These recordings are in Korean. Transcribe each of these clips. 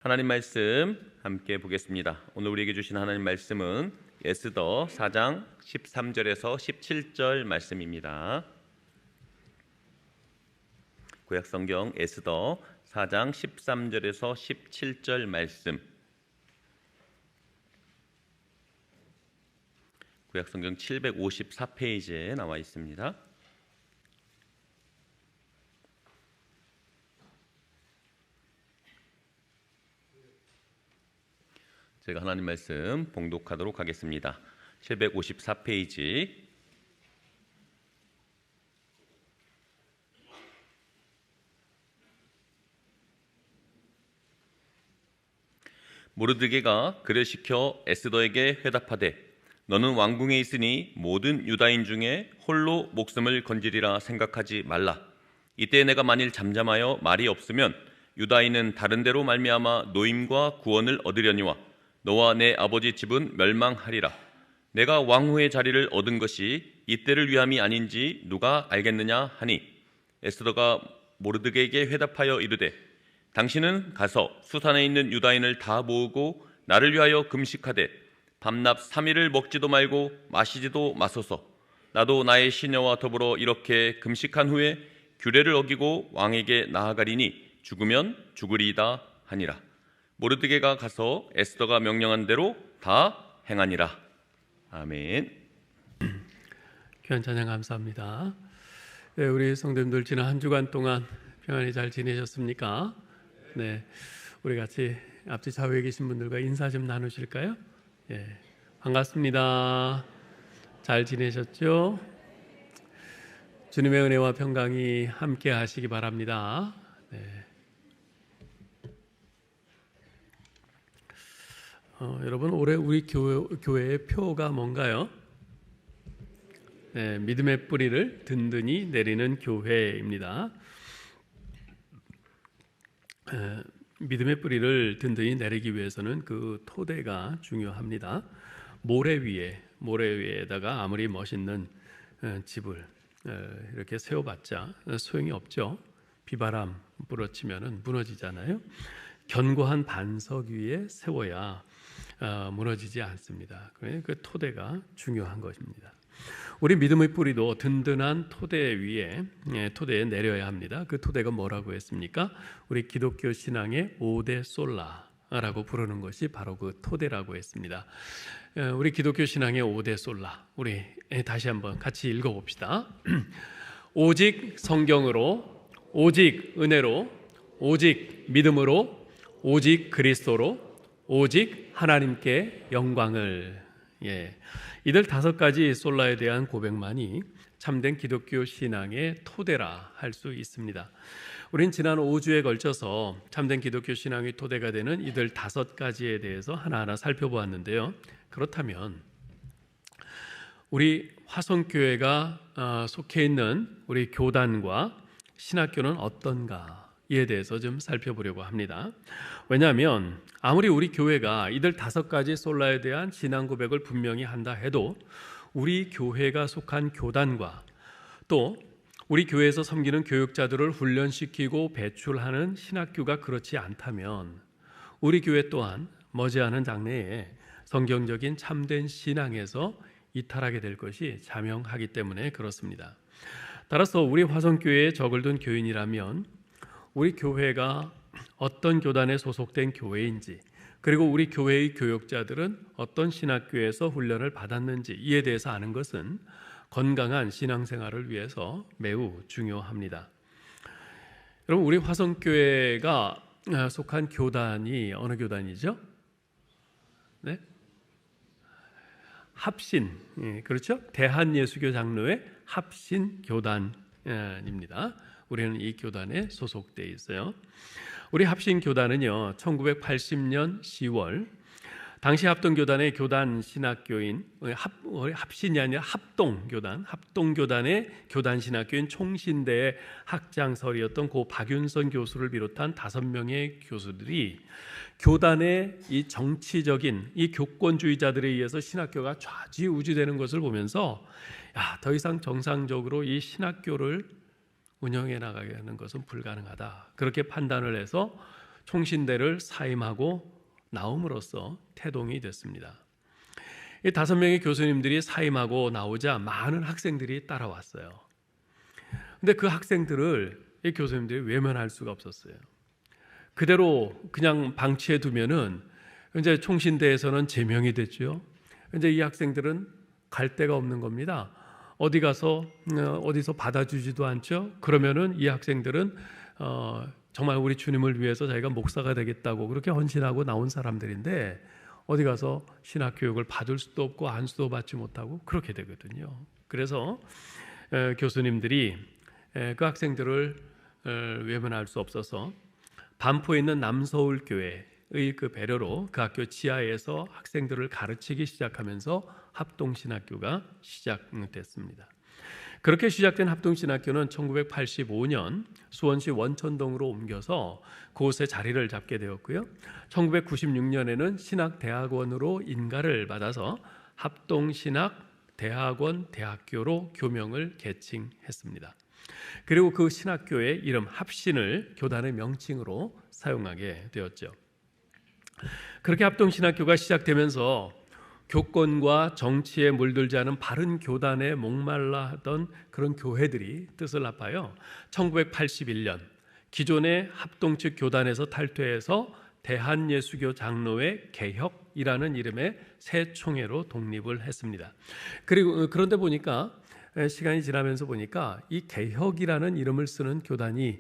하나님 말씀 함께 보겠습니다. 오늘 우리에게 주신 하나님 말씀은 에스더 4장 13절에서 17절 말씀입니다. 구약성경 에스더 4장 13절에서 17절 말씀. 구약성경 754페이지에 나와 있습니다. 제가 하나님 말씀 봉독하도록 하겠습니다. 754페이지. 모르드게가 그를 시켜 에스더에게 회답하되 너는 왕궁에 있으니 모든 유다인 중에 홀로 목숨을 건지리라 생각하지 말라. 이때 내가 만일 잠잠하여 말이 없으면 유다인은 다른 데로 말미암아 노임과 구원을 얻으려니와 너와 내 아버지 집은 멸망하리라. 내가 왕후의 자리를 얻은 것이 이때를 위함이 아닌지 누가 알겠느냐 하니 에스더가 모르드게에게 회답하여 이르되 당신은 가서 수산에 있는 유다인을 다 모으고 나를 위하여 금식하되 밤낮 3일을 먹지도 말고 마시지도 마소서. 나도 나의 시녀와 더불어 이렇게 금식한 후에 규례를 어기고 왕에게 나아가리니 죽으면 죽으리이다 하니라. 모르드게가 가서 에스더가 명령한 대로 다 행하니라. 아멘. 귀한 찬양 감사합니다. 네, 우리 성도님들 지난 한 주간 동안 평안히 잘 지내셨습니까? 네, 우리 같이 앞뒤 좌우에 계신 분들과 인사 좀 나누실까요? 예, 반갑습니다. 잘 지내셨죠? 주님의 은혜와 평강이 함께 하시기 바랍니다. 네. 여러분, 올해 우리 교회의 표가 뭔가요? 네, 믿음의 뿌리를 든든히 내리는 교회입니다. 믿음의 뿌리를 든든히 내리기 위해서는 그 토대가 중요합니다. 모래 위에다가 아무리 멋있는 집을 이렇게 세워봤자 소용이 없죠. 비바람 불어치면 무너지잖아요. 견고한 반석 위에 세워야 무너지지 않습니다. 그 토대가 중요한 것입니다. 우리 믿음의 뿌리도 든든한 토대에 내려야 합니다. 그 토대가 뭐라고 했습니까? 우리 기독교 신앙의 5대 솔라라고 부르는 것이 바로 그 토대라고 했습니다. 우리 기독교 신앙의 5대 솔라, 우리 다시 한번 같이 읽어봅시다. 오직 성경으로, 오직 은혜로, 오직 믿음으로, 오직 그리스도로, 오직 하나님께 영광을. 이들 5가지 솔라에 대한 고백만이 참된 기독교 신앙의 토대라 할 수 있습니다. 우린 지난 5주에 걸쳐서 참된 기독교 신앙의 토대가 되는 이들 5가지에 대해서 하나하나 살펴보았는데요. 그렇다면 우리 화성교회가 속해 있는 우리 교단과 신학교는 어떤가에 대해서 좀 살펴보려고 합니다. 왜냐하면 아무리 우리 교회가 이들 5가지 솔라에 대한 신앙 고백을 분명히 한다 해도 우리 교회가 속한 교단과 또 우리 교회에서 섬기는 교육자들을 훈련시키고 배출하는 신학교가 그렇지 않다면 우리 교회 또한 머지않은 장래에 성경적인 참된 신앙에서 이탈하게 될 것이 자명하기 때문에 그렇습니다. 따라서 우리 화성교회에 적을 둔 교인이라면 우리 교회가 어떤 교단에 소속된 교회인지, 그리고 우리 교회의 교육자들은 어떤 신학교에서 훈련을 받았는지 이에 대해서 아는 것은 건강한 신앙생활을 위해서 매우 중요합니다. 여러분, 우리 화성교회가 속한 교단이 어느 교단이죠? 네? 합신, 그렇죠? 대한예수교 장로회 합신 교단입니다. 우리는 이 교단에 소속되어 있어요. 우리 합신교단은요, 1980년 10월 당시 합동교단의 교단 신학교인 합신이 아니라 합동교단의 교단 신학교인 총신대의 학장설이었던 고 박윤선 교수를 비롯한 5명의 교수들이 교단의 이 정치적인 이 교권주의자들에 의해서 신학교가 좌지우지되는 것을 보면서 더 이상 정상적으로 이 신학교를 운영해 나가게 하는 것은 불가능하다. 그렇게 판단을 해서 총신대를 사임하고 나옴으로써 태동이 됐습니다. 이 5명의 교수님들이 사임하고 나오자 많은 학생들이 따라왔어요. 근데 그 학생들을 이 교수님들이 외면할 수가 없었어요. 그대로 그냥 방치해 두면은 이제 총신대에서는 제명이 됐죠. 이제 이 학생들은 갈 데가 없는 겁니다. 어디서 받아주지도 않죠. 그러면은 이 학생들은 정말 우리 주님을 위해서 자기가 목사가 되겠다고 그렇게 헌신하고 나온 사람들인데 어디 가서 신학 교육을 받을 수도 없고 안수도 받지 못하고 그렇게 되거든요. 그래서 교수님들이 그 학생들을 외면할 수 없어서 반포에 있는 남서울교회의 그 배려로 그 학교 지하에서 학생들을 가르치기 시작하면서 합동신학교가 시작됐습니다. 그렇게 시작된 합동신학교는 1985년 수원시 원천동으로 옮겨서 그곳에 자리를 잡게 되었고요. 1996년에는 신학대학원으로 인가를 받아서 합동신학대학원 대학교로 교명을 개칭했습니다. 그리고 그 신학교의 이름 합신을 교단의 명칭으로 사용하게 되었죠. 그렇게 합동신학교가 시작되면서 교권과 정치에 물들지 않은 바른 교단에 목말라 하던 그런 교회들이 뜻을 합하여 1981년 기존의 합동측 교단에서 탈퇴해서 대한예수교 장로회 개혁이라는 이름의 새 총회로 독립을 했습니다. 그런데 보니까 시간이 지나면서 보니까 이 개혁이라는 이름을 쓰는 교단이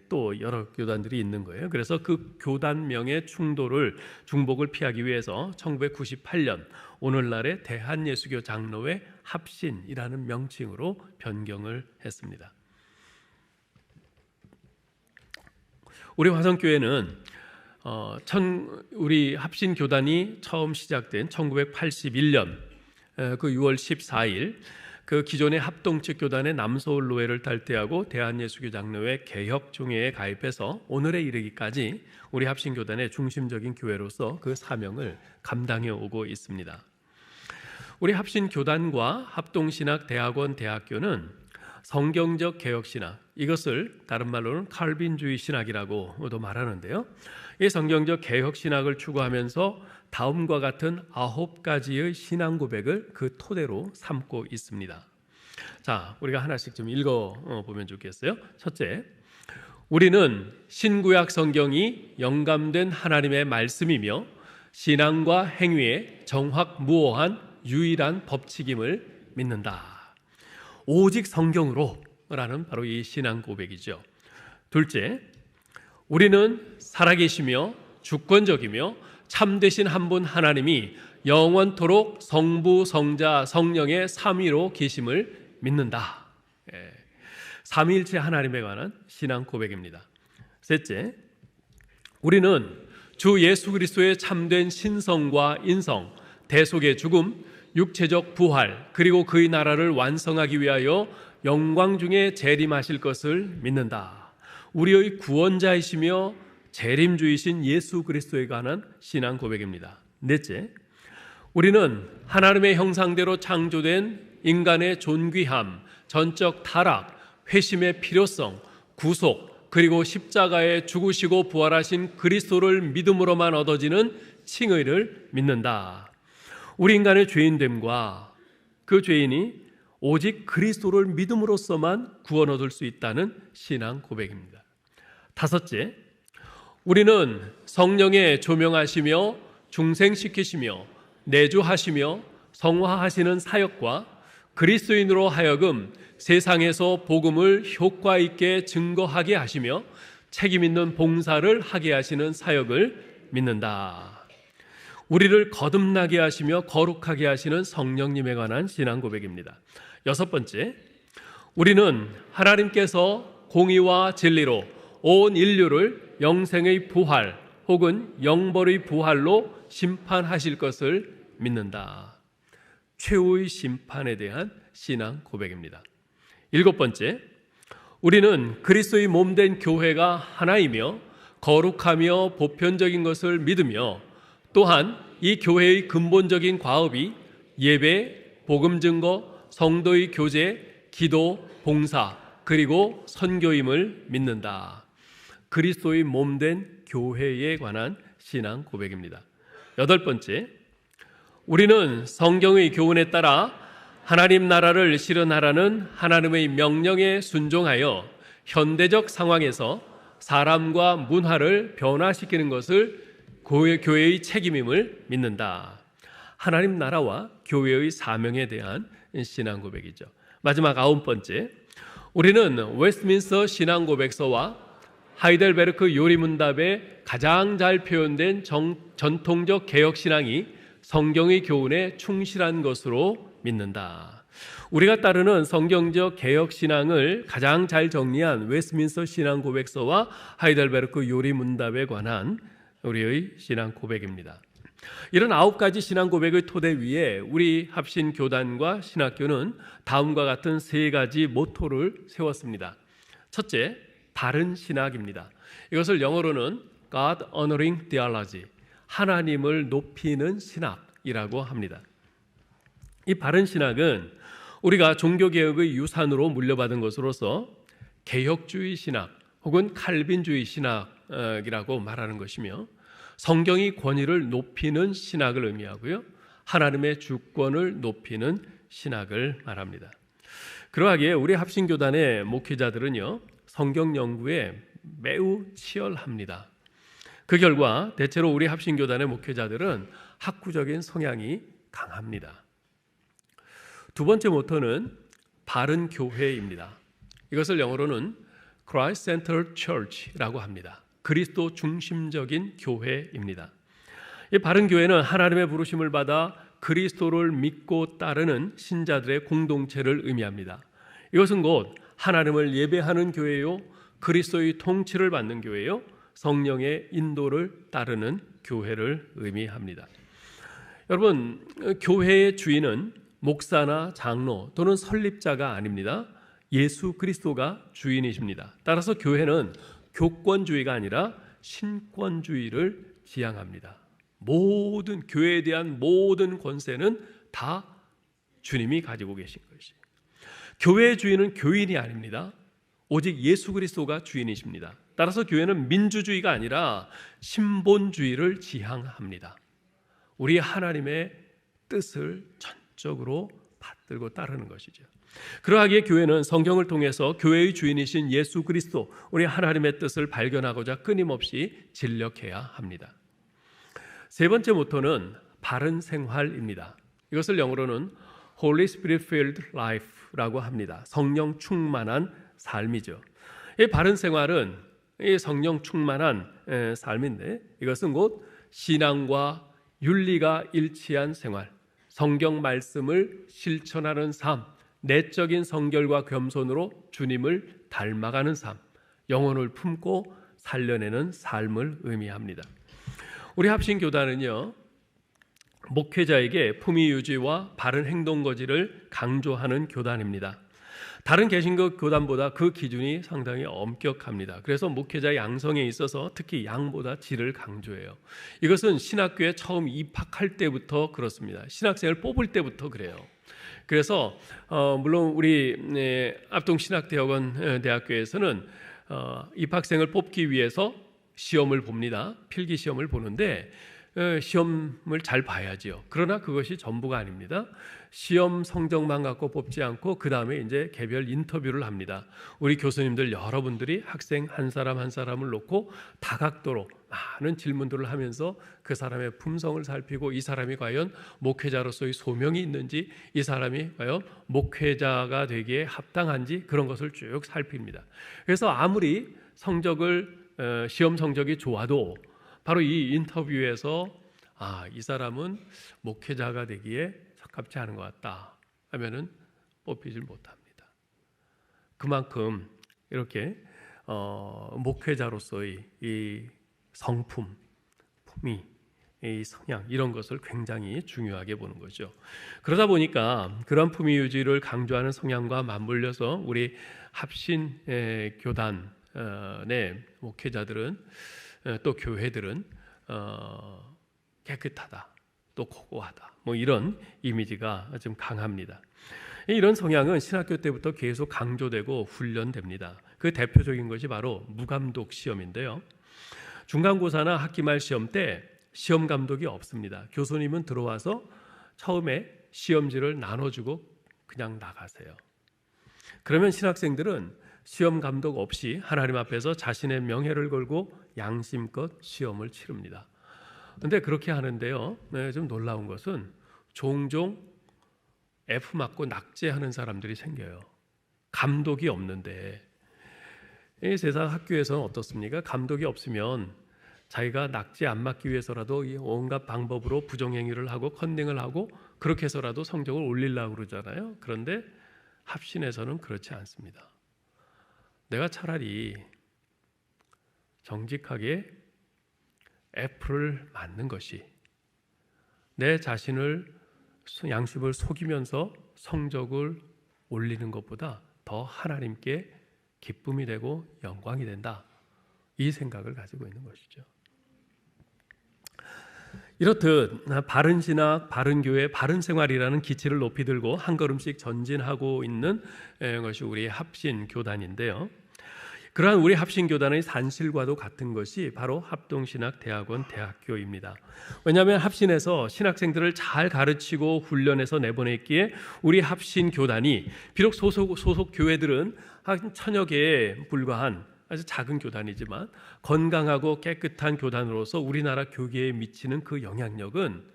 또 여러 교단들이 있는 거예요. 그래서 그 교단명의 중복을 피하기 위해서 1998년 오늘날의 대한예수교 장로회 합신이라는 명칭으로 변경을 했습니다. 우리 화성교회는 우리 합신교단이 처음 시작된 1981년 그 6월 14일 그 기존의 합동측 교단의 남서울로회를 탈퇴하고 대한예수교 장로회 개혁총회에 가입해서 오늘에 이르기까지 우리 합신교단의 중심적인 교회로서 그 사명을 감당해 오고 있습니다. 우리 합신교단과 합동신학대학원 대학교는 성경적 개혁신학, 이것을 다른 말로는 칼빈주의 신학이라고도 말하는데요. 이 성경적 개혁신학을 추구하면서 다음과 같은 9가지의 신앙 고백을 그 토대로 삼고 있습니다. 자, 우리가 하나씩 좀 읽어보면 좋겠어요. 첫째, 우리는 신구약 성경이 영감된 하나님의 말씀이며 신앙과 행위의 정확무오한 유일한 법칙임을 믿는다. 오직 성경으로 라는 바로 이 신앙 고백이죠. 둘째, 우리는 살아계시며 주권적이며 참되신 한 분 하나님이 영원토록 성부, 성자, 성령의 삼위로 계심을 믿는다. 삼위일체 하나님에 관한 신앙 고백입니다. 셋째, 우리는 주 예수 그리스도의 참된 신성과 인성, 대속의 죽음, 육체적 부활, 그리고 그의 나라를 완성하기 위하여 영광 중에 재림하실 것을 믿는다. 우리의 구원자이시며 재림주이신 예수 그리스도에 관한 신앙 고백입니다. 넷째, 우리는 하나님의 형상대로 창조된 인간의 존귀함, 전적 타락, 회심의 필요성, 구속, 그리고 십자가에 죽으시고 부활하신 그리스도를 믿음으로만 얻어지는 칭의를 믿는다. 우리 인간의 죄인됨과 그 죄인이 오직 그리스도를 믿음으로써만 구원 얻을 수 있다는 신앙 고백입니다. 다섯째, 우리는 성령의 조명하시며 중생시키시며 내주하시며 성화하시는 사역과 그리스도인으로 하여금 세상에서 복음을 효과 있게 증거하게 하시며 책임 있는 봉사를 하게 하시는 사역을 믿는다. 우리를 거듭나게 하시며 거룩하게 하시는 성령님에 관한 신앙 고백입니다. 여섯 번째, 우리는 하나님께서 공의와 진리로 온 인류를 영생의 부활 혹은 영벌의 부활로 심판하실 것을 믿는다. 최후의 심판에 대한 신앙 고백입니다. 일곱 번째, 우리는 그리스도의 몸된 교회가 하나이며 거룩하며 보편적인 것을 믿으며 또한 이 교회의 근본적인 과업이 예배, 복음 증거, 성도의 교제, 기도, 봉사, 그리고 선교임을 믿는다. 그리스도의 몸된 교회에 관한 신앙 고백입니다. 8번째, 우리는 성경의 교훈에 따라 하나님 나라를 실현하라는 하나님의 명령에 순종하여 현대적 상황에서 사람과 문화를 변화시키는 것을 교회의 책임임을 믿는다. 하나님 나라와 교회의 사명에 대한 신앙 고백이죠. 마지막 9번째, 우리는 웨스트민스터 신앙 고백서와 하이델베르크 요리문답에 가장 잘 표현된 전통적 개혁 신앙이 성경의 교훈에 충실한 것으로 믿는다. 우리가 따르는 성경적 개혁 신앙을 가장 잘 정리한 웨스트민스터 신앙 고백서와 하이델베르크 요리문답에 관한 우리의 신앙 고백입니다. 이런 9가지 신앙 고백의 토대 위에 우리 합신 교단과 신학교는 다음과 같은 3가지 모토를 세웠습니다. 첫째, 바른 신학입니다. 이것을 영어로는 God Honoring Theology, 하나님을 높이는 신학이라고 합니다. 이 바른 신학은 우리가 종교개혁의 유산으로 물려받은 것으로서 개혁주의 신학 혹은 칼빈주의 신학이라고 말하는 것이며, 성경의 권위를 높이는 신학을 의미하고요, 하나님의 주권을 높이는 신학을 말합니다. 그러하기에 우리 합신교단의 목회자들은요, 성경 연구에 매우 치열합니다. 그 결과 대체로 우리 합신교단의 목회자들은 학구적인 성향이 강합니다. 2번째 모토는 바른 교회입니다. 이것을 영어로는 Christ-centered Church라고 합니다. 그리스도 중심적인 교회입니다. 이 바른 교회는 하나님의 부르심을 받아 그리스도를 믿고 따르는 신자들의 공동체를 의미합니다. 이것은 곧 하나님을 예배하는 교회요, 그리스도의 통치를 받는 교회요, 성령의 인도를 따르는 교회를 의미합니다. 여러분, 교회의 주인은 목사나 장로 또는 설립자가 아닙니다. 예수 그리스도가 주인이십니다. 따라서 교회는 교권주의가 아니라 신권주의를 지향합니다. 모든 교회에 대한 모든 권세는 다 주님이 가지고 계신 것이에요. 교회의 주인은 교인이 아닙니다. 오직 예수 그리스도가 주인이십니다. 따라서 교회는 민주주의가 아니라 신본주의를 지향합니다. 우리 하나님의 뜻을 전적으로 받들고 따르는 것이죠. 그러하기에 교회는 성경을 통해서 교회의 주인이신 예수 그리스도, 우리 하나님의 뜻을 발견하고자 끊임없이 진력해야 합니다. 3번째 모토는 바른 생활입니다. 이것을 영어로는 Holy Spirit Filled Life라고 합니다. 성령 충만한 삶이죠. 이 바른 생활은 이 성령 충만한 삶인데, 이것은 곧 신앙과 윤리가 일치한 생활, 성경 말씀을 실천하는 삶, 내적인 성결과 겸손으로 주님을 닮아가는 삶, 영혼을 품고 살려내는 삶을 의미합니다. 우리 합신교단은요, 목회자에게 품위 유지와 바른 행동 거지를 강조하는 교단입니다. 다른 개신교 교단보다 그 기준이 상당히 엄격합니다. 그래서 목회자 양성에 있어서 특히 양보다 질을 강조해요. 이것은 신학교에 처음 입학할 때부터 그렇습니다. 신학생을 뽑을 때부터 그래요. 그래서 물론 우리 압동신학대학원 대학교에서는 입학생을 뽑기 위해서 시험을 봅니다. 필기 시험을 보는데 시험을 잘 봐야지요. 그러나 그것이 전부가 아닙니다. 시험 성적만 갖고 뽑지 않고 그 다음에 이제 개별 인터뷰를 합니다. 우리 교수님들 여러분들이 학생 한 사람 한 사람을 놓고 다각도로 많은 질문들을 하면서 그 사람의 품성을 살피고, 이 사람이 과연 목회자로서의 소명이 있는지, 이 사람이 과연 목회자가 되기에 합당한지, 그런 것을 쭉 살핍니다. 그래서 아무리 시험 성적이 좋아도 바로 이 인터뷰에서 이 사람은 목회자가 되기에 적합지 않은 것 같다 하면은 뽑히질 못합니다. 그만큼 이렇게 목회자로서의 이 성품, 품위, 이 성향, 이런 것을 굉장히 중요하게 보는 거죠. 그러다 보니까 그런 품위 유지를 강조하는 성향과 맞물려서 우리 합신 교단의 목회자들은, 또 교회들은 깨끗하다, 또 고고하다, 이런 이미지가 좀 강합니다. 이런 성향은 신학교 때부터 계속 강조되고 훈련됩니다. 그 대표적인 것이 바로 무감독 시험인데요. 중간고사나 학기말 시험 때 시험 감독이 없습니다. 교수님은 들어와서 처음에 시험지를 나눠주고 그냥 나가세요. 그러면 신학생들은 시험 감독 없이 하나님 앞에서 자신의 명예를 걸고 양심껏 시험을 치릅니다. 그런데 그렇게 하는데요, 좀 놀라운 것은 종종 F 맞고 낙제하는 사람들이 생겨요. 감독이 없는데. 이 세상 학교에서는 어떻습니까? 감독이 없으면 자기가 낙제 안 맞기 위해서라도 온갖 방법으로 부정행위를 하고 컨닝을 하고 그렇게 해서라도 성적을 올리려고 그러잖아요. 그런데 합신에서는 그렇지 않습니다. 내가 차라리 정직하게 F를 맞는 것이 내 자신을 양심을 속이면서 성적을 올리는 것보다 더 하나님께 기쁨이 되고 영광이 된다. 이 생각을 가지고 있는 것이죠. 이렇듯 바른 신학, 바른 교회, 바른 생활이라는 기치를 높이 들고 한 걸음씩 전진하고 있는 것이 우리 합신교단인데요. 그러한 우리 합신교단의 산실과도 같은 것이 바로 합동신학대학원 대학교입니다. 왜냐하면 합신에서 신학생들을 잘 가르치고 훈련해서 내보냈기에 우리 합신교단이 비록 소속 교회들은 한 1000여 개에 불과한 아주 작은 교단이지만 건강하고 깨끗한 교단으로서 우리나라 교계에 미치는 그 영향력은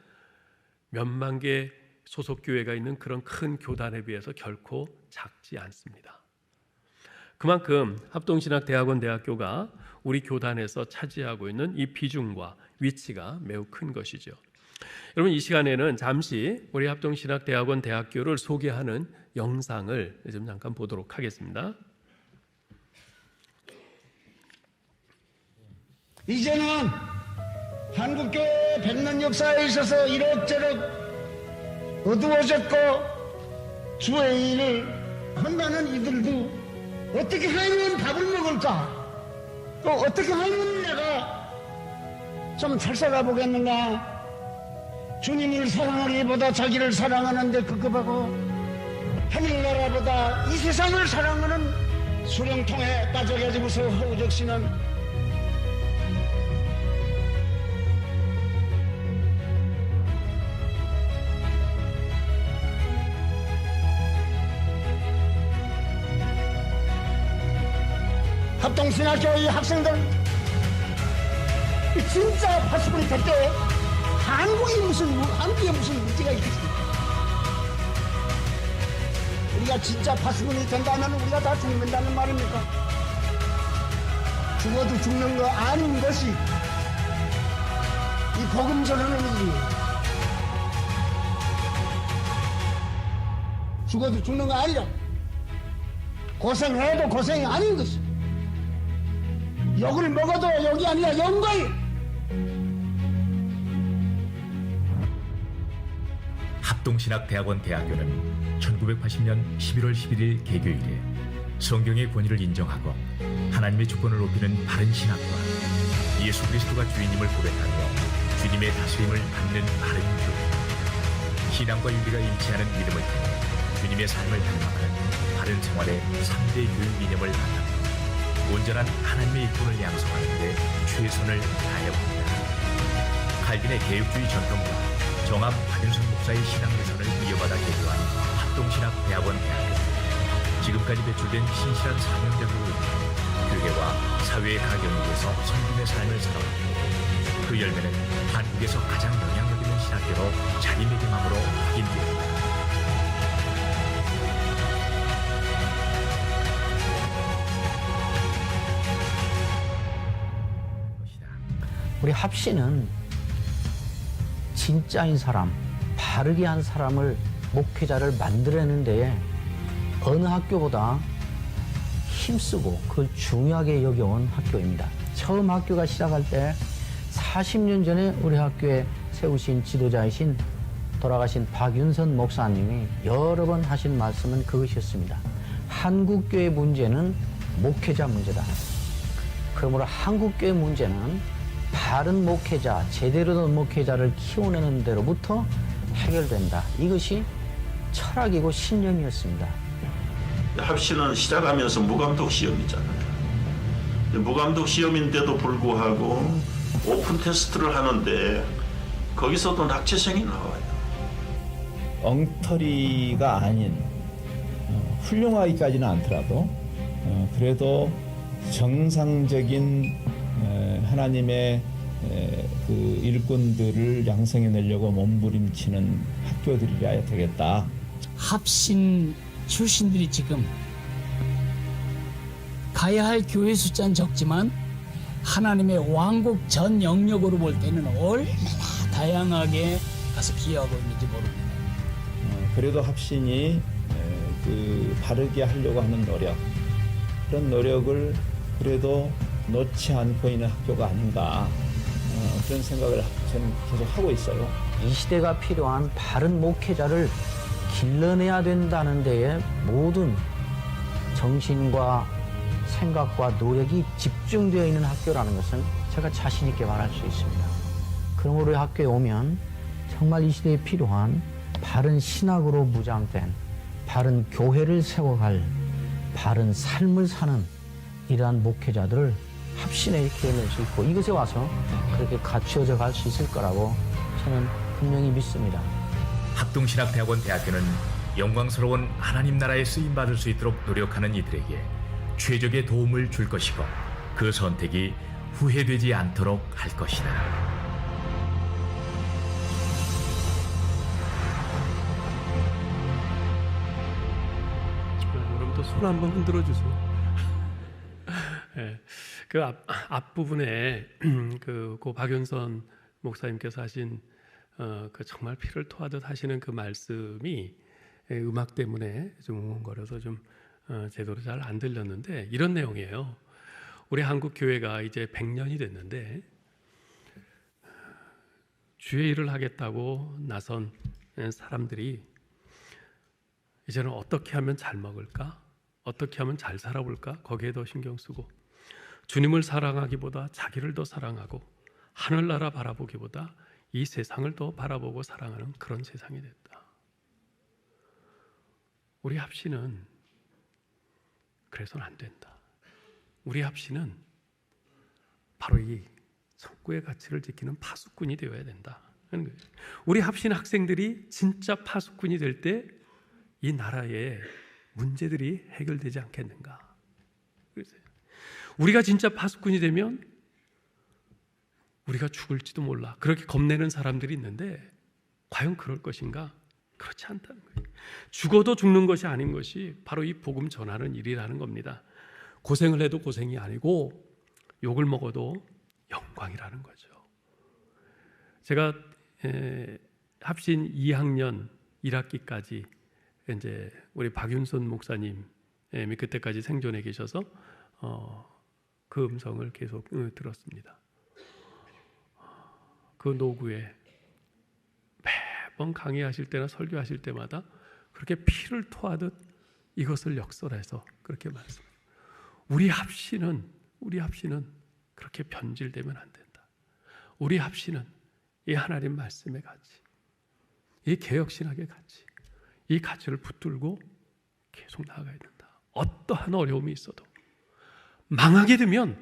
몇만 개 소속 교회가 있는 그런 큰 교단에 비해서 결코 작지 않습니다. 그만큼 합동신학대학원 대학교가 우리 교단에서 차지하고 있는 이 비중과 위치가 매우 큰 것이죠. 여러분, 이 시간에는 잠시 우리 합동신학대학원 대학교를 소개하는 영상을 좀 잠깐 보도록 하겠습니다. 이제는 한국교회 100년 역사에 있어서 이럭저럭 어두워졌고 주의 일을 한다는 이들도 어떻게 하면 밥을 먹을까? 또 어떻게 하면 내가 좀 잘 살아보겠는가? 주님을 사랑하기보다 자기를 사랑하는데 급급하고 하늘나라보다 이 세상을 사랑하는 수령통에 빠져가지고서 허우적시는 합동신학교의 학생들 진짜 파수꾼이 될 때 한국에 무슨 문제가 있겠습니까? 우리가 진짜 파수꾼이 된다면 우리가 다 죽는다는 말입니까? 죽어도 죽는 거 아닌 것이 이 복음 전하는 일이에요. 죽어도 죽는 거 아니라 고생해도 고생이 아닌 것이 욕을 먹어도 욕이 아니라 영광이. 합동신학대학원 대학교는 1980년 11월 11일 개교일에 성경의 권위를 인정하고 하나님의 주권을 높이는 바른 신학과 예수 그리스도가 주인임을 고백하며 주님의 다스림을 받는 바른 교회, 신앙과 윤리가 일치하는 믿음을 통해 주님의 삶을 닮아가는 바른 생활의 3대 교육 이념을 바탕으로 온전한 하나님의 일꾼을 양성하는 데 최선을 다해옵니다. 칼빈의 개혁주의 전통과 정암 박윤선 목사의 신앙개선을 이어받아 개교한 합동신학대학원 대학교, 지금까지 배출된 신실한 사명자들로 인해 교회와 사회의 각 영역에서 성김의 삶을 살아왔고 그 열매는 한국에서 가장 영향력 있는 신학교로 자리매김함으로 확인됩니다. 우리 합신은 진짜인 사람, 바르게 한 사람을 목회자를 만들어내는 데에 어느 학교보다 힘쓰고 그걸 중요하게 여겨온 학교입니다. 처음 학교가 시작할 때 40년 전에 우리 학교에 세우신 지도자이신 돌아가신 박윤선 목사님이 여러 번 하신 말씀은 그것이었습니다. 한국교회 문제는 목회자 문제다. 그러므로 한국교회 문제는 바른 목회자, 제대로 된 목회자를 키워내는 데로부터 해결된다. 이것이 철학이고 신념이었습니다. 합신은 시작하면서 무감독 시험이잖아요. 무감독 시험인데도 불구하고 오픈 테스트를 하는데 거기서도 낙제생이 나와요. 엉터리가 아닌 훌륭하기까지는 않더라도 그래도 정상적인 하나님의 그 일꾼들을 양성해내려고 몸부림치는 학교들이어야 되겠다. 합신 출신들이 지금 가야 할 교회 숫자는 적지만 하나님의 왕국 전 영역으로 볼 때는 얼마나 다양하게 가서 기여하고 있는지 모릅니다. 그래도 합신이 그 바르게 하려고 하는 노력, 그런 노력을 그래도 놓지 않고 있는 학교가 아닌가, 그런 생각을 저는 계속 하고 있어요. 이 시대가 필요한 바른 목회자를 길러내야 된다는 데에 모든 정신과 생각과 노력이 집중되어 있는 학교라는 것은 제가 자신 있게 말할 수 있습니다. 그러므로 학교에 오면 정말 이 시대에 필요한 바른 신학으로 무장된 바른 교회를 세워갈 바른 삶을 사는 이러한 목회자들을 합신에 키워낼 수 있고 이것에 와서 그렇게 갖추어져 갈 수 있을 거라고 저는 분명히 믿습니다. 합동신학대학원 대학교는 영광스러운 하나님 나라에 쓰임받을 수 있도록 노력하는 이들에게 최적의 도움을 줄 것이고 그 선택이 후회되지 않도록 할 것이다. 여러분도 손 한번 흔들어 주세요. 네, 그 앞부분에 고 박윤선 목사님께서 하신 그 정말 피를 토하듯 하시는 그 말씀이 음악 때문에 좀 웅웅거려서 좀 제대로 잘 안 들렸는데 이런 내용이에요. 우리 한국 교회가 이제 100년이 됐는데 주의 일을 하겠다고 나선 사람들이 이제는 어떻게 하면 잘 먹을까? 어떻게 하면 잘 살아볼까? 거기에 더 신경 쓰고 주님을 사랑하기보다 자기를 더 사랑하고 하늘나라 바라보기보다 이 세상을 더 바라보고 사랑하는 그런 세상이 됐다. 우리 합시는 그래서는 안 된다. 우리 합시는 바로 이 천국의 가치를 지키는 파수꾼이 되어야 된다. 우리 합신 학생들이 진짜 파수꾼이 될 때 이 나라의 문제들이 해결되지 않겠는가. 우리가 진짜 파수꾼이 되면 우리가 죽을지도 몰라. 그렇게 겁내는 사람들이 있는데 과연 그럴 것인가? 그렇지 않다는 거예요. 죽어도 죽는 것이 아닌 것이 바로 이 복음 전하는 일이라는 겁니다. 고생을 해도 고생이 아니고 욕을 먹어도 영광이라는 거죠. 제가 합신 2학년 1학기까지 이제 우리 박윤선 목사님이 그때까지 생존해 계셔서 그 음성을 계속 들었습니다. 그 노구에 매번 강의하실 때나 설교하실 때마다 그렇게 피를 토하듯 이것을 역설해서 그렇게 말씀해요. 우리 합신은 그렇게 변질되면 안 된다. 우리 합신은 이 하나님 말씀의 가치, 이 개혁신학의 가치, 이 가치를 붙들고 계속 나아가야 된다. 어떠한 어려움이 있어도 망하게 되면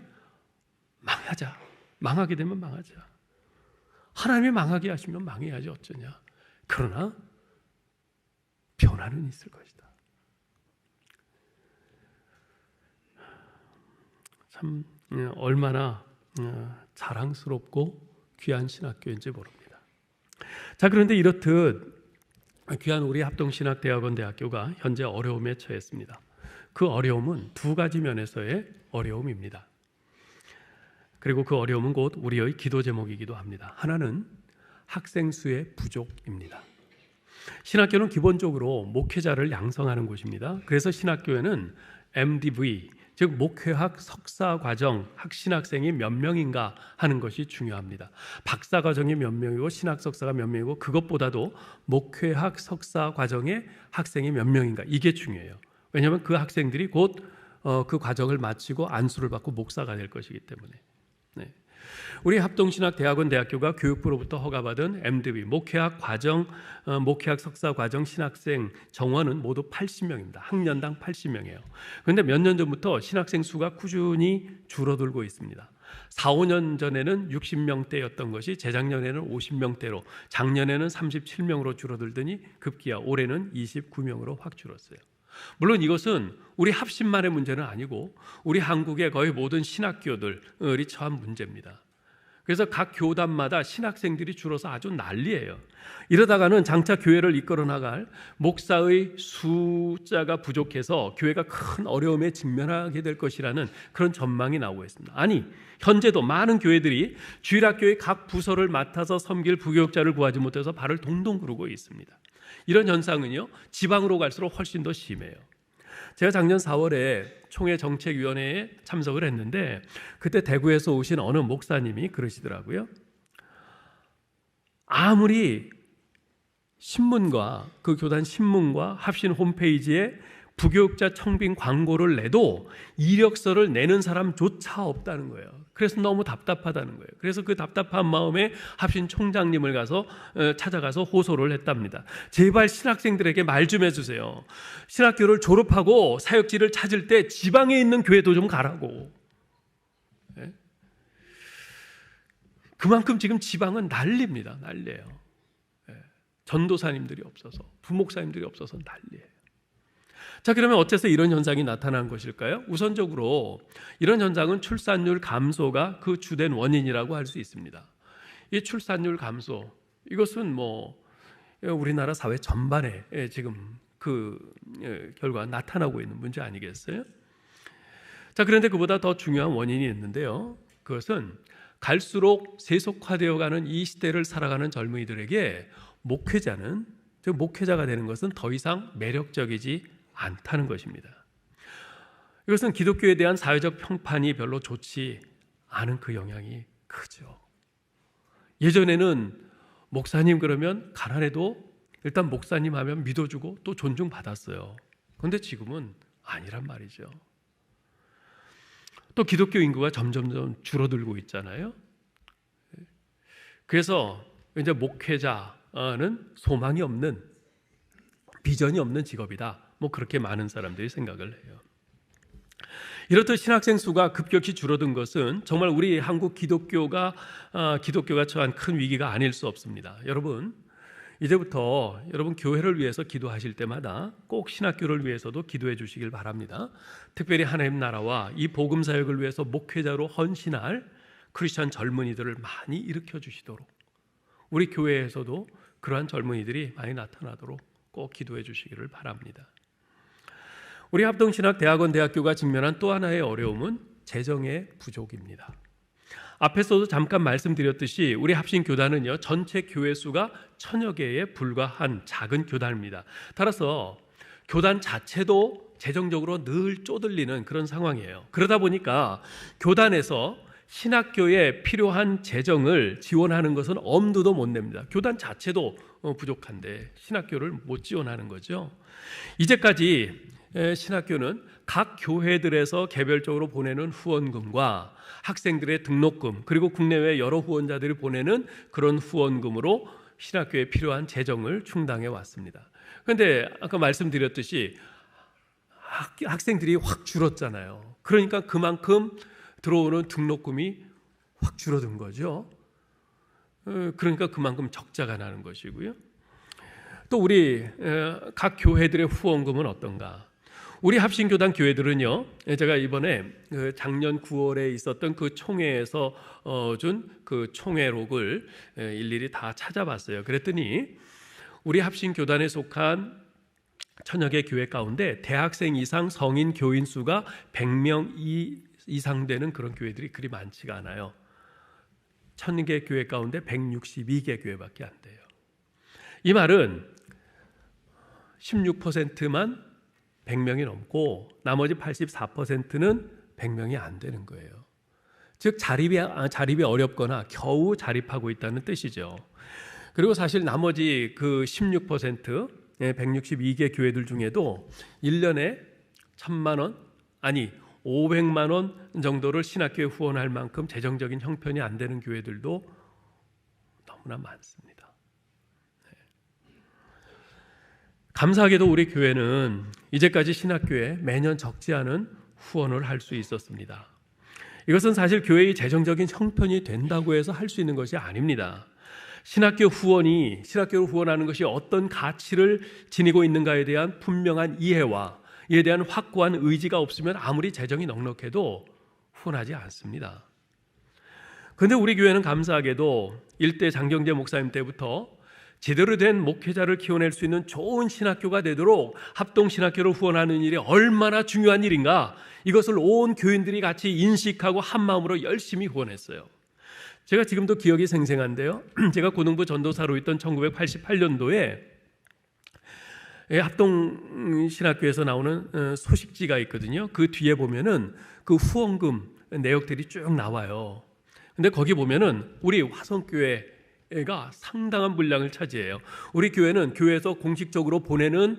망하자. 망하게 되면 망하자. 하나님이 망하게 하시면 망해야지 어쩌냐. 그러나 변화는 있을 것이다. 참 얼마나 자랑스럽고 귀한 신학교인지 모릅니다. 자, 그런데 이렇듯 귀한 우리 합동신학대학원 대학교가 현재 어려움에 처했습니다. 그 어려움은 두 가지 면에서의 어려움입니다. 그리고 그 어려움은 곧 우리의 기도 제목이기도 합니다. 하나는 학생 수의 부족입니다. 신학교는 기본적으로 목회자를 양성하는 곳입니다. 그래서 신학교에는 MDV, 즉 목회학 석사과정 학신학생이 몇 명인가 하는 것이 중요합니다. 박사과정이 몇 명이고 신학석사가 몇 명이고 그것보다도 목회학 석사과정의 학생이 몇 명인가 이게 중요해요. 왜냐하면 그 학생들이 곧 그 과정을 마치고 안수를 받고 목사가 될 것이기 때문에. 네. 우리 합동신학대학원 대학교가 교육부로부터 허가받은 MDB 목회학 과정, 목회학 석사 과정 신학생 정원은 모두 80명입니다. 학년당 80명이에요. 그런데 몇 년 전부터 신학생 수가 꾸준히 줄어들고 있습니다. 4, 5년 전에는 60명대였던 것이 재작년에는 50명대로, 작년에는 37명으로 줄어들더니 급기야 올해는 29명으로 확 줄었어요. 물론 이것은 우리 합심만의 문제는 아니고 우리 한국의 거의 모든 신학교들이 처한 문제입니다. 그래서 각 교단마다 신학생들이 줄어서 아주 난리예요. 이러다가는 장차 교회를 이끌어 나갈 목사의 숫자가 부족해서 교회가 큰 어려움에 직면하게 될 것이라는 그런 전망이 나오고 있습니다. 아니, 현재도 많은 교회들이 주일학교의 각 부서를 맡아서 섬길 부교육자를 구하지 못해서 발을 동동 구르고 있습니다. 이런 현상은요, 지방으로 갈수록 훨씬 더 심해요. 제가 작년 4월에 총회 정책위원회에 참석을 했는데 그때 대구에서 오신 어느 목사님이 그러시더라고요. 아무리 신문과 그 교단 신문과 합신 홈페이지에 부교육자 청빙 광고를 내도 이력서를 내는 사람조차 없다는 거예요. 그래서 너무 답답하다는 거예요. 그래서 그 답답한 마음에 합신 총장님을 찾아가서 호소를 했답니다. 제발 신학생들에게 말 좀 해주세요. 신학교를 졸업하고 사역지를 찾을 때 지방에 있는 교회도 좀 가라고. 네? 그만큼 지금 지방은 난리입니다. 난리예요. 네. 전도사님들이 없어서, 부목사님들이 없어서 난리예요. 자, 그러면 어째서 이런 현상이 나타난 것일까요? 우선적으로 이런 현상은 출산율 감소가 그 주된 원인이라고 할 수 있습니다. 이 출산율 감소, 이것은 우리나라 사회 전반에 지금 그 결과가 나타나고 있는 문제 아니겠어요? 자, 그런데 그보다 더 중요한 원인이 있는데요. 그것은 갈수록 세속화되어가는 이 시대를 살아가는 젊은이들에게 목회자가 되는 것은 더 이상 매력적이지 않다는 것입니다. 이것은 기독교에 대한 사회적 평판이 별로 좋지 않은 그 영향이 크죠. 예전에는 목사님 그러면 가난해도 일단 목사님 하면 믿어주고 또 존중받았어요. 그런데 지금은 아니란 말이죠. 또 기독교 인구가 점점 줄어들고 있잖아요. 그래서 이제 목회자는 소망이 없는, 비전이 없는 직업이다. 그렇게 많은 사람들이 생각을 해요. 이렇듯 신학생 수가 급격히 줄어든 것은 정말 우리 한국 기독교가 처한 큰 위기가 아닐 수 없습니다. 여러분, 이제부터 여러분 교회를 위해서 기도하실 때마다 꼭 신학교를 위해서도 기도해 주시길 바랍니다. 특별히 하나님 나라와 이 복음 사역을 위해서 목회자로 헌신할 크리스천 젊은이들을 많이 일으켜 주시도록, 우리 교회에서도 그러한 젊은이들이 많이 나타나도록 꼭 기도해 주시기를 바랍니다. 우리 합동신학대학원 대학교가 직면한 또 하나의 어려움은 재정의 부족입니다. 앞에서도 잠깐 말씀드렸듯이 우리 합신교단은요, 전체 교회 수가 1000여 개에 불과한 작은 교단입니다. 따라서 교단 자체도 재정적으로 늘 쪼들리는 그런 상황이에요. 그러다 보니까 교단에서 신학교에 필요한 재정을 지원하는 것은 엄두도 못 냅니다. 교단 자체도 부족한데 신학교를 못 지원하는 거죠. 이제까지 신학교는 각 교회들에서 개별적으로 보내는 후원금과 학생들의 등록금, 그리고 국내외 여러 후원자들이 보내는 그런 후원금으로 신학교에 필요한 재정을 충당해 왔습니다. 그런데 아까 말씀드렸듯이 학생들이 확 줄었잖아요. 그러니까 그만큼 들어오는 등록금이 확 줄어든 거죠. 그러니까 그만큼 적자가 나는 것이고요. 또 우리 각 교회들의 후원금은 어떤가? 우리 합신교단 교회들은요, 제가 이번에 작년 9월에 있었던 그 총회에서 준 그 총회록을 일일이 다 찾아봤어요. 그랬더니 우리 합신교단에 속한 1000여 개 교회 가운데 대학생 이상 성인 교인 수가 100명 이상 되는 그런 교회들이 그리 많지가 않아요. 1000개 교회 가운데 162개 교회밖에 안 돼요. 이 말은 16%만 100명이 넘고 나머지 84%는 100명이 안 되는 거예요. 즉 자립이 어렵거나 겨우 자립하고 있다는 뜻이죠. 그리고 사실 나머지 그 16%, 162개 교회들 중에도 1년에 1000만 원, 아니 500만 원 정도를 신학교에 후원할 만큼 재정적인 형편이 안 되는 교회들도 너무나 많습니다. 감사하게도 우리 교회는 이제까지 신학교에 매년 적지 않은 후원을 할 수 있었습니다. 이것은 사실 교회의 재정적인 형편이 된다고 해서 할 수 있는 것이 아닙니다. 신학교를 후원하는 것이 어떤 가치를 지니고 있는가에 대한 분명한 이해와 이에 대한 확고한 의지가 없으면 아무리 재정이 넉넉해도 후원하지 않습니다. 그런데 우리 교회는 감사하게도 일대 장경재 목사님 때부터 제대로 된 목회자를 키워낼 수 있는 좋은 신학교가 되도록 합동신학교를 후원하는 일이 얼마나 중요한 일인가, 이것을 온 교인들이 같이 인식하고 한마음으로 열심히 후원했어요. 제가 지금도 기억이 생생한데요. 제가 고등부 전도사로 있던 1988년도에 합동신학교에서 나오는 소식지가 있거든요. 그 뒤에 보면은 그 후원금 내역들이 쭉 나와요. 근데 거기 보면은 우리 화성교회가 상당한 분량을 차지해요. 우리 교회는 교회에서 공식적으로 보내는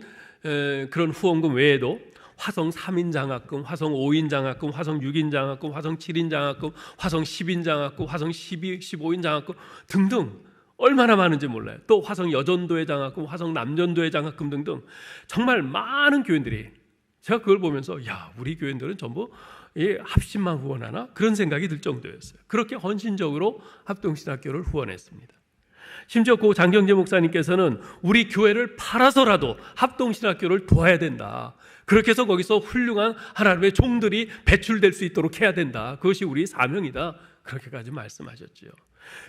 그런 후원금 외에도 화성 3인 장학금, 화성 5인 장학금, 화성 6인 장학금, 화성 7인 장학금, 화성 10인 장학금, 화성 15인 장학금 등등 얼마나 많은지 몰라요. 또 화성 여전도회 장학금, 화성 남전도회 장학금 등등 정말 많은 교인들이, 제가 그걸 보면서 야, 우리 교인들은 전부 합심만 후원하나? 그런 생각이 들 정도였어요. 그렇게 헌신적으로 합동신학교를 후원했습니다. 심지어 고 장경재 목사님께서는 우리 교회를 팔아서라도 합동신학교를 도와야 된다. 그렇게 해서 거기서 훌륭한 하나님의 종들이 배출될 수 있도록 해야 된다. 그것이 우리 사명이다. 그렇게까지 말씀하셨지요.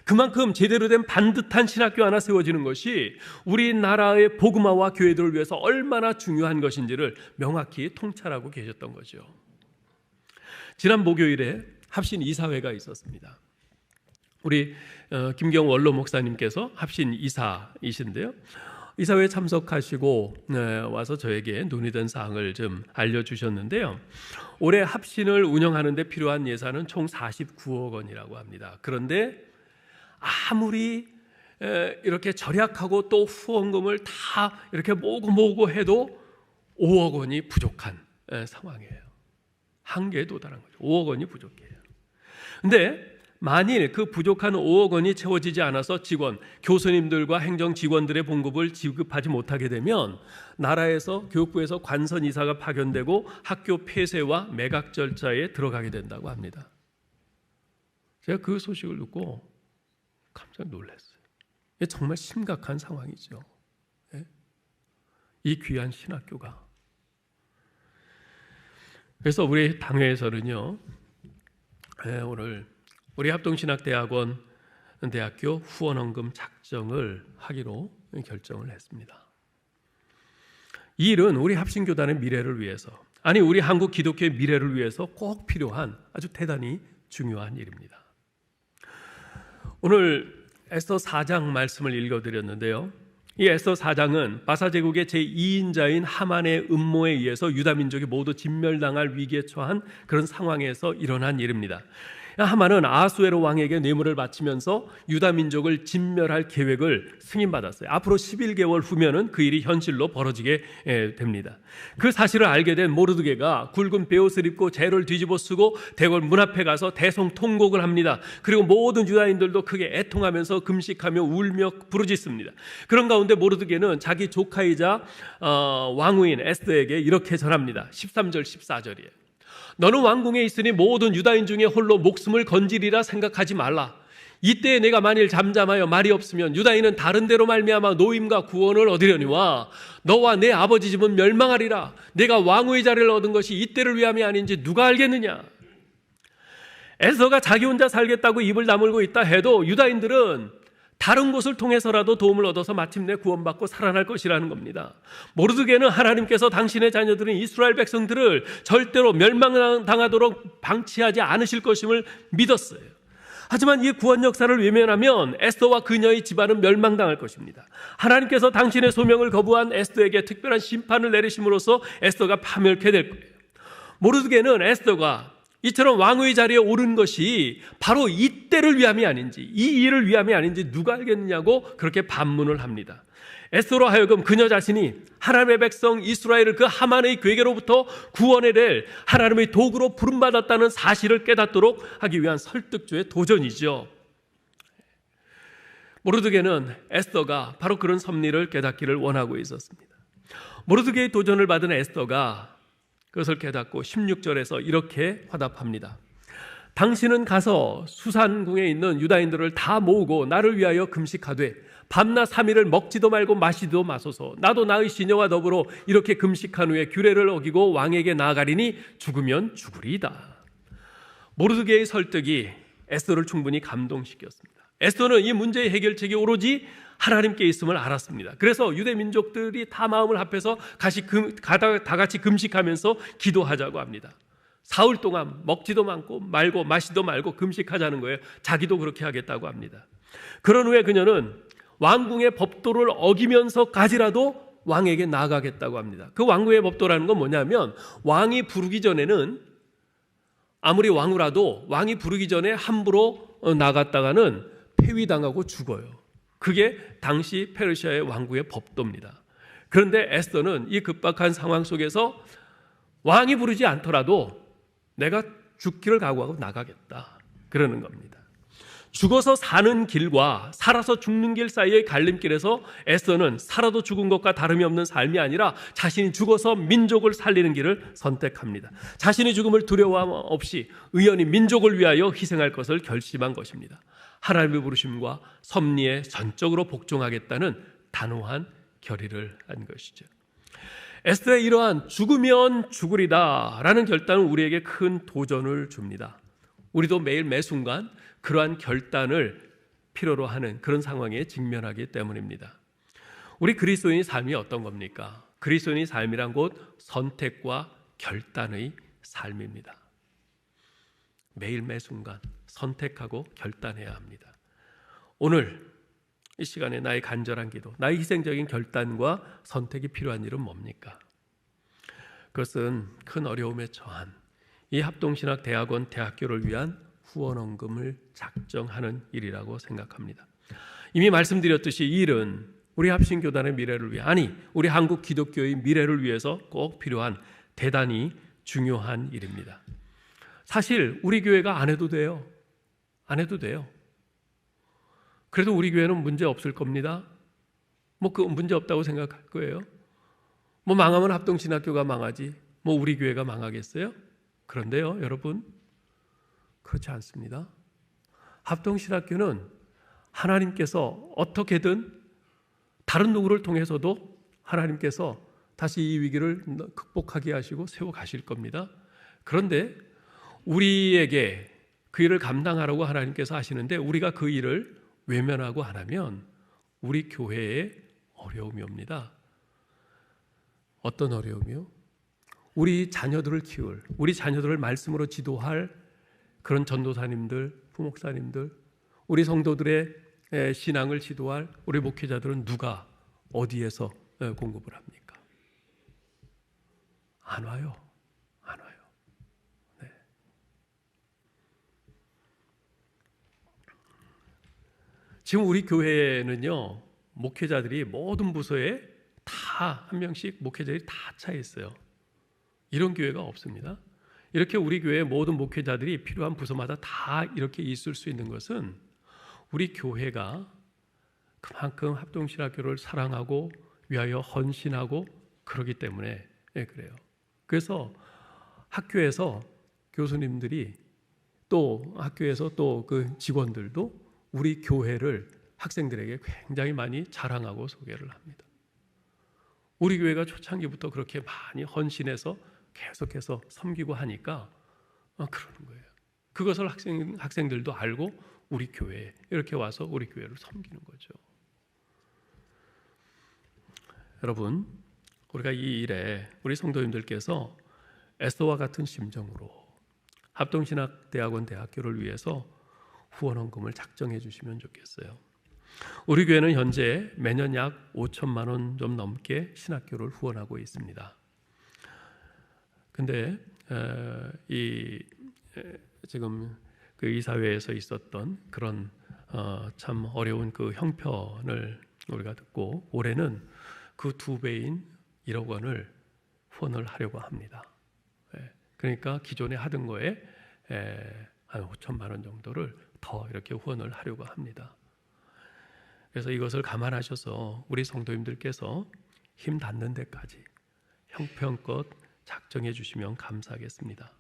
그만큼 제대로 된 반듯한 신학교 하나 세워지는 것이 우리나라의 복음화와 교회들을 위해서 얼마나 중요한 것인지를 명확히 통찰하고 계셨던 거죠. 지난 목요일에 합신 이사회가 있었습니다. 우리 김경 원로 목사님께서 합신 이사이신데요. 이사회에 참석하시고 와서 저에게 논의된 사항을 좀 알려주셨는데요. 올해 합신을 운영하는 데 필요한 예산은 총 49억 원이라고 합니다. 그런데 아무리 이렇게 절약하고 또 후원금을 다 이렇게 모으고 해도 5억 원이 부족한 상황이에요. 한계에 도달한 거죠. 5억 원이 부족해요. 근데 만일 그 부족한 5억 원이 채워지지 않아서 직원, 교수님들과 행정 직원들의 봉급을 지급하지 못하게 되면 나라에서, 교육부에서 관선 이사가 파견되고 학교 폐쇄와 매각 절차에 들어가게 된다고 합니다. 제가 그 소식을 듣고 깜짝 놀랐어요. 이게 정말 심각한 상황이죠. 이 귀한 신학교가. 그래서 우리 당회에서는요, 오늘 우리 합동신학대학원 대학교 후원헌금 작정을 하기로 결정을 했습니다. 이 일은 우리 합신교단의 미래를 위해서, 아니 우리 한국 기독교의 미래를 위해서 꼭 필요한 아주 대단히 중요한 일입니다. 오늘 에스더 4장 말씀을 읽어드렸는데요. 이 에스더 4장은 바사 제국의 제2인자인 하만의 음모에 의해서 유다 민족이 모두 진멸당할 위기에 처한 그런 상황에서 일어난 일입니다. 하만은 아하수에로 왕에게 뇌물을 바치면서 유다 민족을 진멸할 계획을 승인받았어요. 앞으로 11개월 후면은 그 일이 현실로 벌어지게 됩니다. 그 사실을 알게 된 모르드게가 굵은 베옷을 입고 재를 뒤집어 쓰고 대궐 문 앞에 가서 대성통곡을 합니다. 그리고 모든 유다인들도 크게 애통하면서 금식하며 울며 부르짖습니다. 그런 가운데 모르드게는 자기 조카이자 왕후인 에스더에게 이렇게 전합니다. 13절 14절이에요. 너는 왕궁에 있으니 모든 유다인 중에 홀로 목숨을 건지리라 생각하지 말라. 이때에 내가 만일 잠잠하여 말이 없으면 유다인은 다른 데로 말미암아 노임과 구원을 얻으려니와 너와 내 아버지 집은 멸망하리라. 내가 왕후의 자리를 얻은 것이 이때를 위함이 아닌지 누가 알겠느냐. 에스더가 자기 혼자 살겠다고 입을 다물고 있다 해도 유다인들은 다른 곳을 통해서라도 도움을 얻어서 마침내 구원받고 살아날 것이라는 겁니다. 모르드게는 하나님께서 당신의 자녀들인 이스라엘 백성들을 절대로 멸망당하도록 방치하지 않으실 것임을 믿었어요. 하지만 이 구원 역사를 외면하면 에스더와 그녀의 집안은 멸망당할 것입니다. 하나님께서 당신의 소명을 거부한 에스더에게 특별한 심판을 내리심으로써 에스더가 파멸케 될 거예요. 모르드게는 에스더가 이처럼 왕의 자리에 오른 것이 바로 이때를 위함이 아닌지, 이 일을 위함이 아닌지 누가 알겠느냐고 그렇게 반문을 합니다. 에스더로 하여금 그녀 자신이 하나님의 백성 이스라엘을 그 하만의 괴계로부터 구원해낼 하나님의 도구로 부름받았다는 사실을 깨닫도록 하기 위한 설득조의 도전이죠. 모르드게는 에스더가 바로 그런 섭리를 깨닫기를 원하고 있었습니다. 모르드게의 도전을 받은 에스더가 그것을 깨닫고 16절에서 이렇게 화답합니다. 당신은 가서 수산궁에 있는 유다인들을 다 모으고 나를 위하여 금식하되 밤낮 3일을 먹지도 말고 마시지도 마소서. 나도 나의 시녀와 더불어 이렇게 금식한 후에 규례를 어기고 왕에게 나아가리니 죽으면 죽으리이다. 모르드게의 설득이 에스더를 충분히 감동시켰습니다. 에스더는 이 문제의 해결책이 오로지 하나님께 있음을 알았습니다. 그래서 유대 민족들이 다 마음을 합해서 다 같이 금식하면서 기도하자고 합니다. 사흘 동안 먹지도 말고 마시도 말고 금식하자는 거예요. 자기도 그렇게 하겠다고 합니다. 그런 후에 그녀는 왕궁의 법도를 어기면서까지라도 왕에게 나아가겠다고 합니다. 그 왕궁의 법도라는 건 뭐냐면 왕이 부르기 전에는 아무리 왕후라도 왕이 부르기 전에 함부로 나갔다가는 폐위당하고 죽어요. 그게 당시 페르시아의 왕궁의 법도입니다. 그런데 에스더는 이 급박한 상황 속에서 왕이 부르지 않더라도 내가 죽기를 각오하고 나가겠다 그러는 겁니다. 죽어서 사는 길과 살아서 죽는 길 사이의 갈림길에서 에스더는 살아도 죽은 것과 다름이 없는 삶이 아니라 자신이 죽어서 민족을 살리는 길을 선택합니다. 자신의 죽음을 두려움 없이 의연히 민족을 위하여 희생할 것을 결심한 것입니다. 하나님의 부르심과 섭리에 전적으로 복종하겠다는 단호한 결의를 한 것이죠. 에스더의 이러한 죽으면 죽으리다 라는 결단은 우리에게 큰 도전을 줍니다. 우리도 매일 매순간 그러한 결단을 필요로 하는 그런 상황에 직면하기 때문입니다. 우리 그리스도인의 삶이 어떤 겁니까? 그리스도인의 삶이란 곧 선택과 결단의 삶입니다. 매일 매순간 선택하고 결단해야 합니다. 오늘 이 시간에 나의 간절한 기도, 나의 희생적인 결단과 선택이 필요한 일은 뭡니까? 그것은 큰 어려움에 처한 이 합동신학대학원 대학교를 위한 후원원금을 작정하는 일이라고 생각합니다. 이미 말씀드렸듯이 이 일은 우리 합신교단의 미래를 위해, 아니 우리 한국 기독교의 미래를 위해서 꼭 필요한 대단히 중요한 일입니다. 사실 우리 교회가 안 해도 돼요. 안 해도 돼요. 그래도 우리 교회는 문제 없을 겁니다. 그 문제 없다고 생각할 거예요. 망하면 합동신학교가 망하지 우리 교회가 망하겠어요? 그런데요 여러분, 그렇지 않습니다. 합동신학교는 하나님께서 어떻게든 다른 누구를 통해서도 하나님께서 다시 이 위기를 극복하게 하시고 세워가실 겁니다. 그런데 우리에게 그 일을 감당하라고 하나님께서 하시는데 우리가 그 일을 외면하고 안 하면 우리 교회에 어려움이 옵니다. 어떤 어려움이요? 우리 자녀들을 키울, 우리 자녀들을 말씀으로 지도할 그런 전도사님들, 부목사님들, 우리 성도들의 신앙을 지도할 우리 목회자들은 누가 어디에서 공급을 합니까? 안 와요. 안 와요. 네. 지금 우리 교회는요, 목회자들이 모든 부서에 다 한 명씩 목회자들이 다 차 있어요. 이런 교회가 없습니다. 이렇게 우리 교회의 모든 목회자들이 필요한 부서마다 다 이렇게 있을 수 있는 것은 우리 교회가 그만큼 합동신학교를 사랑하고 위하여 헌신하고 그러기 때문에 그래요. 그래서 학교에서 교수님들이 또 학교에서 또 그 직원들도 우리 교회를 학생들에게 굉장히 많이 자랑하고 소개를 합니다. 우리 교회가 초창기부터 그렇게 많이 헌신해서 계속해서 섬기고 하니까 그러는 거예요. 그것을 학생들도 알고 우리 교회에 이렇게 와서 우리 교회를 섬기는 거죠. 여러분, 우리가 이 일에 우리 성도님들께서 에스더와 같은 심정으로 합동신학대학원 대학교를 위해서 후원헌금을 작정해 주시면 좋겠어요. 우리 교회는 현재 매년 약 5천만 원 좀 넘게 신학교를 후원하고 있습니다. 근데 지금 그 이사회에서 있었던 그런 참 어려운 그 형편을 우리가 듣고 올해는 그 2배인 1억 원을 후원을 하려고 합니다. 그러니까 기존에 하던 거에 한 5천만 원 정도를 더 이렇게 후원을 하려고 합니다. 그래서 이것을 감안하셔서 우리 성도님들께서 힘 닿는 데까지 형편껏 작정해 주시면 감사하겠습니다.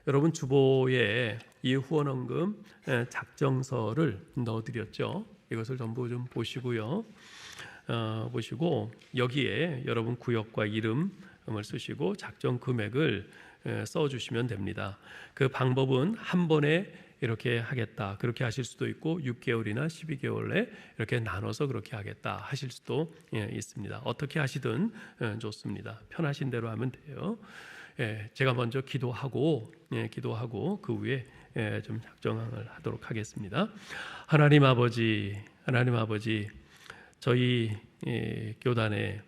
여러분 주보에 이 후원헌금 작정서를 넣어드렸죠. 이것을 전부 좀 보시고요. 보시고 여기에 여러분 구역과 이름을 쓰시고 작정 금액을 써주시면 됩니다. 그 방법은 한 번에 이렇게 하겠다 그렇게 하실 수도 있고 6개월이나 12개월에 이렇게 나눠서 그렇게 하겠다 하실 수도 있습니다. 어떻게 하시든 좋습니다. 편하신 대로 하면 돼요. 제가 먼저 기도하고 그 후에 좀 작정을 하도록 하겠습니다. 하나님 아버지, 저희 교단에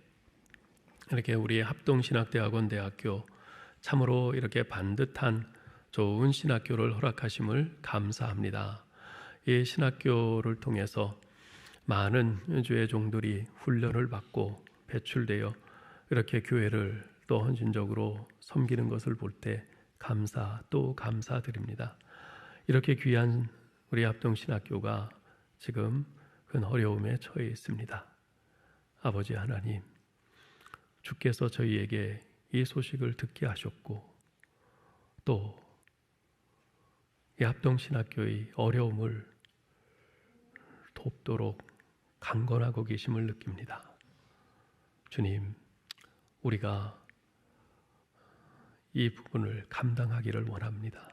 이렇게 우리 합동신학대학원 대학교 참으로 이렇게 반듯한 좋은 신학교를 허락하심을 감사합니다. 이 신학교를 통해서 많은 주의 종들이 훈련을 받고 배출되어 이렇게 교회를 또 헌신적으로 섬기는 것을 볼 때 또 감사드립니다. 이렇게 귀한 우리 합동신학교가 지금 큰 어려움에 처해 있습니다. 아버지 하나님, 주께서 저희에게 이 소식을 듣게 하셨고 또 이 합동신학교의 어려움을 돕도록 강건하고 계심을 느낍니다. 주님, 우리가 이 부분을 감당하기를 원합니다.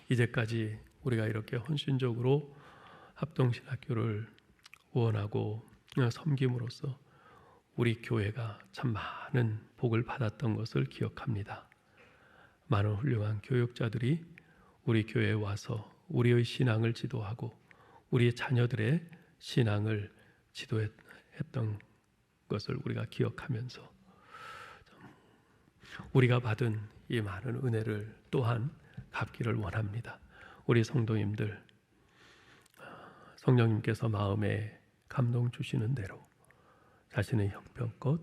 이제까지 우리가 이렇게 헌신적으로 합동신학교를 후원하고 섬김으로써 우리 교회가 참 많은 복을 받았던 것을 기억합니다. 많은 훌륭한 교육자들이 우리 교회에 와서 우리의 신앙을 지도하고 우리의 자녀들의 신앙을 지도했던 것을 우리가 기억하면서 우리가 받은 이 많은 은혜를 또한 갚기를 원합니다. 우리 성도님들, 성령님께서 마음에 감동 주시는 대로 자신의 형편껏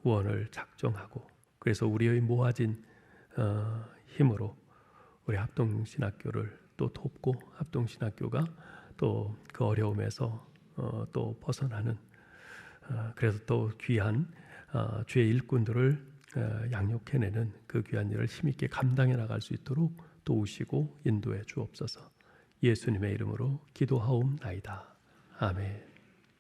후원을 작정하고 그래서 우리의 모아진 힘으로 우리 합동신학교를 또 돕고 합동신학교가 또 그 어려움에서 또 벗어나는 그래서 또 귀한 주의 일꾼들을 양육해내는 그 귀한 일을 힘있게 감당해 나갈 수 있도록 도우시고 인도해 주옵소서. 예수님의 이름으로 기도하옵나이다. 아멘.